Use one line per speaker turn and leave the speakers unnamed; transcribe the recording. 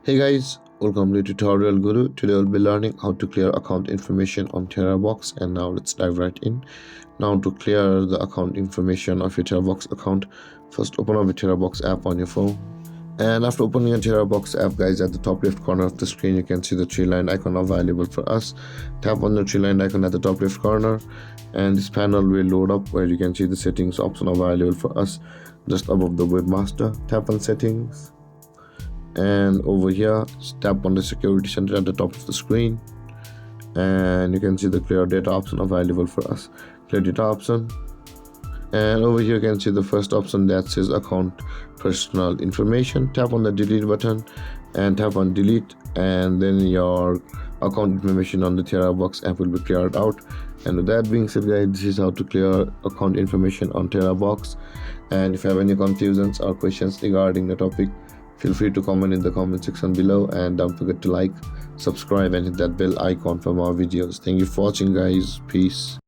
Hey guys, welcome to Tutorial Guru. Today we'll be learning how to clear account information on Terabox, and now let's dive right in. Now to clear the account information of your Terabox account, first open up the Terabox app on your phone. And after opening a Terabox app, guys, at the top left corner of the screen you can see the three-line icon available for us. Tap on the three-line icon at the top left corner and this panel will load up where you can see the settings option available for us just above the webmaster. Tap on settings, and over here tap on the security center at the top of the screen, and you can see the clear data option available for us. Clear data option, and over here you can see the first option that says account personal information. Tap on the delete button and tap on delete, and then your account information on the Terabox app will be cleared out. And with that being said, guys, this is how to clear account information on Terabox. And if you have any confusions or questions regarding the topic, feel free to comment in the comment section below, and don't forget to like, subscribe and hit that bell icon for more videos. Thank you for watching, guys. Peace.